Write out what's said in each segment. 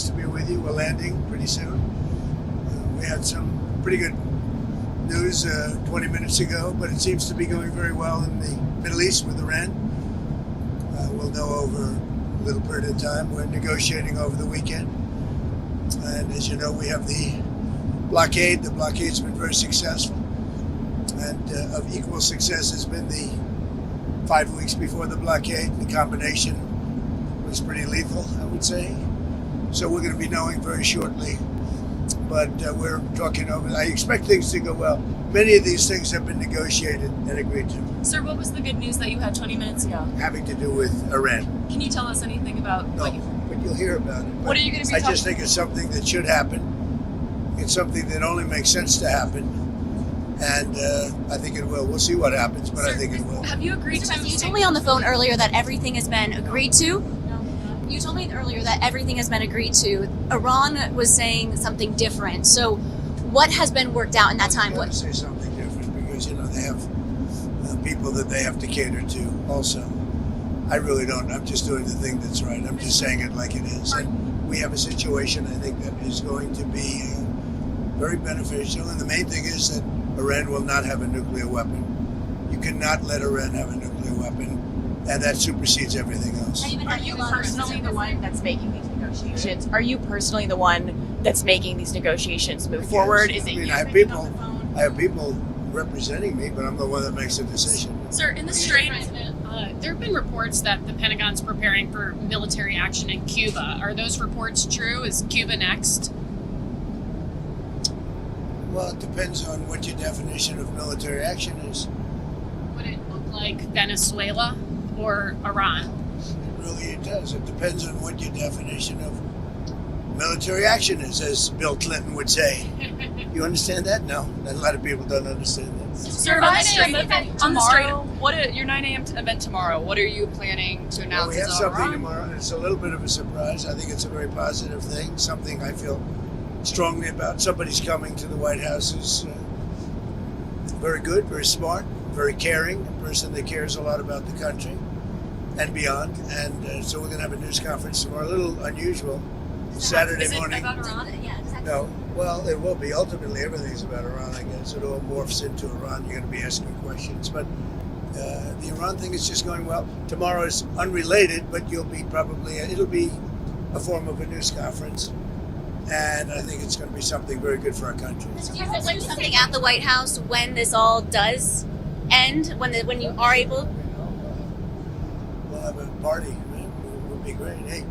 Nice to be with you. We're landing pretty soon. We had some pretty good news 20 minutes ago, but it seems to be going very well in the Middle East with Iran. We'll know over a little period of time. We're negotiating over the weekend. And as you know, we have the blockade. The blockade's been very successful. And of equal success has been the 5 weeks before the blockade. The combination was pretty lethal, I would say. So we're going to be knowing very shortly. But we're talking over. I expect things to go well. Many of these things have been negotiated and agreed to. Sir, what was the good news that you had 20 minutes ago? Having to do with Iran. Can you tell us anything about No, but you'll hear about it. What are you going to be I just think it's something that should happen. It's something that only makes sense to happen. And I think it will. We'll see what happens, but I think it will. Have you agreed to... You told me on the phone earlier that everything has been agreed to. You told me earlier that everything has been agreed to. Iran was saying something different. So what has been worked out in that time? What say something different because, they have people that they have to cater to also. I really don't. I'm just doing the thing that's right. I'm just saying it like it is. And we have a situation, I think, that is going to be very beneficial. And the main thing is that Iran will not have a nuclear weapon. You cannot let Iran have a nuclear weapon. And that supersedes everything else. Are you personally the one that's making these negotiations? Are you personally the one that's making these negotiations move forward? Is it you? I have people representing me, but I'm the one that makes the decision. Sir, in the Strait, there have been reports that the Pentagon's preparing for military action in Cuba. Are those reports true? Is Cuba next? Well, it depends on what your definition of military action is. Would it look like Venezuela or Iran? It does. It depends on what your definition of military action is, as Bill Clinton would say. You understand that? No. A lot of people don't understand that. Sir, on the Strait, your 9 a.m. event tomorrow, what are you planning to announce? Well, we have something tomorrow, and it's a little bit of a surprise. I think it's a very positive thing, something I feel strongly about. Somebody's coming to the White House who's very good, very smart, very caring, a person that cares a lot about the country and beyond. And so we're going to have a news conference tomorrow, a little unusual, Saturday morning. About Iran? No, well, it will be. Ultimately, everything's about Iran, I guess. It all morphs into Iran. You're going to be asking questions. But the Iran thing is just going well. Tomorrow is unrelated, but it'll be a form of a news conference. And I think it's going to be something very good for our country. Do you think like something at the White House when this all does end, when you are able? We'll have a party, man. It would be great. Hey,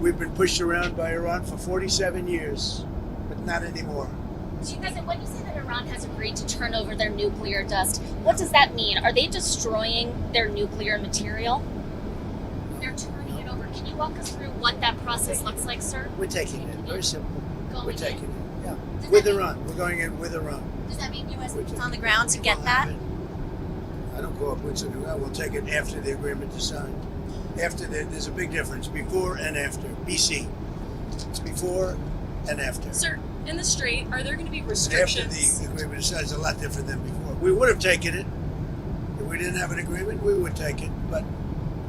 we've been pushed around by Iran for 47 years, but not anymore. When you say that Iran has agreed to turn over their nuclear dust, what does that mean? Are they destroying their nuclear material? They're turning it over. Can you walk us through what that process looks like, sir? We're taking it. Very simple. We're taking it. Yeah. With Iran. We're going in with Iran. Does that mean U.S. boots on the ground to get that? I don't go up boots on the ground. We'll take it after the agreement is signed. There's a big difference. Before and after. BC. It's before and after. Sir, in the Strait, are there going to be restrictions? After the agreement is signed, it's a lot different than before. We would have taken it. If we didn't have an agreement, we would take it. But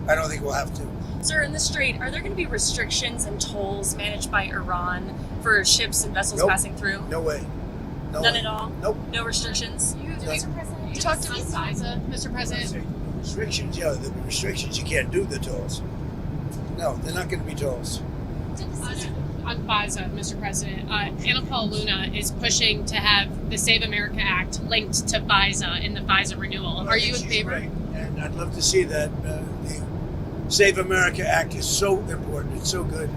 I don't think we'll have to. Sir, in the Strait, are there going to be restrictions and tolls managed by Iran for ships and vessels passing through? No way. None at all? Nope. No restrictions? You talked about FISA, Mr. President. Restrictions, yeah. The restrictions, you can't do the tolls. No, they're not going to be tolls. On FISA, Mr. President, Anna Paul Luna is pushing to have the Save America Act linked to FISA in the FISA renewal. Are you in favor? Right. And I'd love to see that. The Save America Act is so important. It's so good.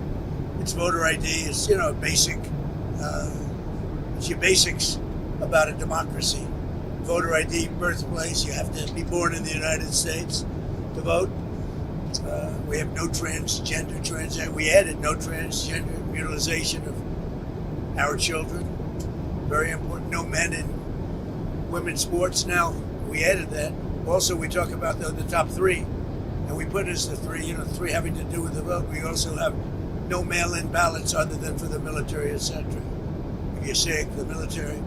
It's voter ID. It's, basic. It's your basics about a democracy. Voter ID, birthplace. You have to be born in the United States to vote. We have no transgender. We added no transgender mutilization of our children. Very important. No men in women's sports. Now, we added that. Also, we talk about the top three. And we put as the three having to do with the vote. We also have no mail-in ballots other than for the military, etc. If you're sick, the military.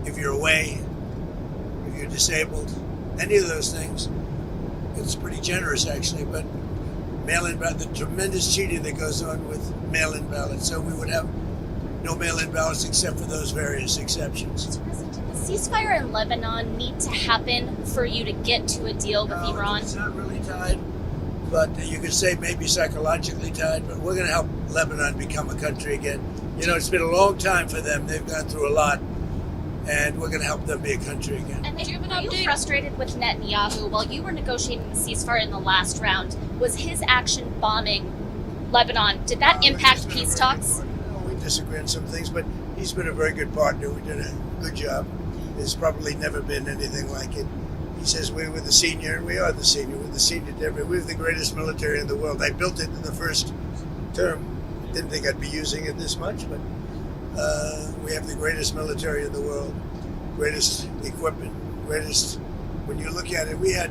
If you're away, if you're disabled, any of those things. It's pretty generous, actually, but mail-in ballot, the tremendous cheating that goes on with mail-in ballots. So we would have no mail-in ballots except for those various exceptions. Mr. President, did the ceasefire in Lebanon need to happen for you to get to a deal with No, Iran? It's not really tied, but you could say maybe psychologically tied, but we're going to help Lebanon become a country again. You know, it's been a long time for them. They've gone through a lot, and we're going to help them be a country again. And Do you have an were you update? frustrated with Netanyahu while you were negotiating the ceasefire in the last round? Was his action bombing Lebanon, did that He's impact been a peace very talks? good partner. No, we disagree on some things, but he's been a very good partner. We did a good job. There's probably never been anything like it. He says we're the senior, and we are the senior. We're the senior to everybody. We have the greatest military in the world. I built it in the first term. Didn't think I'd be using it this much, but we have the greatest military in the world, greatest equipment, greatest. When you look at it, we had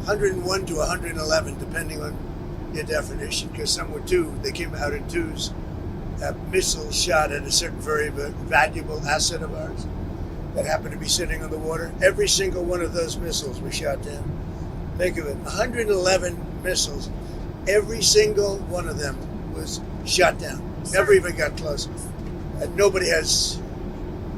101 to 111, depending on your definition, because some were two. They came out in twos. Missiles shot at a certain very valuable asset of ours that happened to be sitting on the water. Every single one of those missiles was shot down. Think of it, 111 missiles. Every single one of them was shot down. Never even got close. And nobody has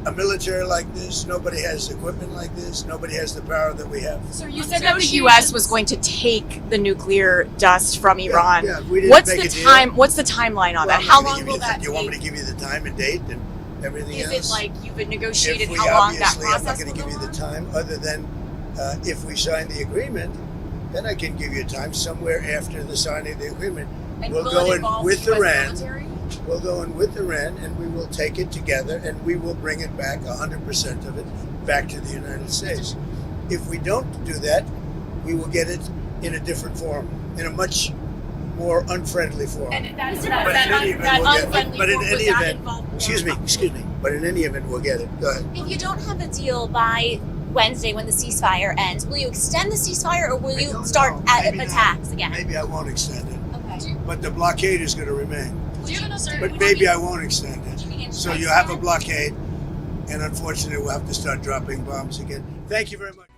a military like this. Nobody has equipment like this. Nobody has the power that we have. So you said that the U.S. was going to take the nuclear dust from Iran. Yeah, we didn't What's make the a deal. time? What's the timeline on Well, that? I'm How not gonna long give will you that You want me take? to give you the time and date and everything Is else? it like you've negotiated If we how long that obviously, I'm not process going will to give go you the on? time, other than if we sign the agreement, then I can give you time somewhere after the signing of the agreement. And We'll will go it in involve with the US Iran. military? We'll go in with Iran, and we will take it together, and we will bring it back, 100% of it, back to the United States. If we don't do that, we will get it in a different form, in a much more unfriendly form. And that But in any event, that we'll get it. unfriendly But in form, any would that event, involve war? excuse me, but in any event, we'll get it. Go ahead. If you don't have a deal by Wednesday when the ceasefire ends, will you extend the ceasefire or will I you don't start know. at Maybe not. attacks again? Maybe I won't extend it, Okay. but the blockade is going to remain. Do you have an update? But maybe I won't extend it. So you have a blockade, and unfortunately, we'll have to start dropping bombs again. Thank you very much.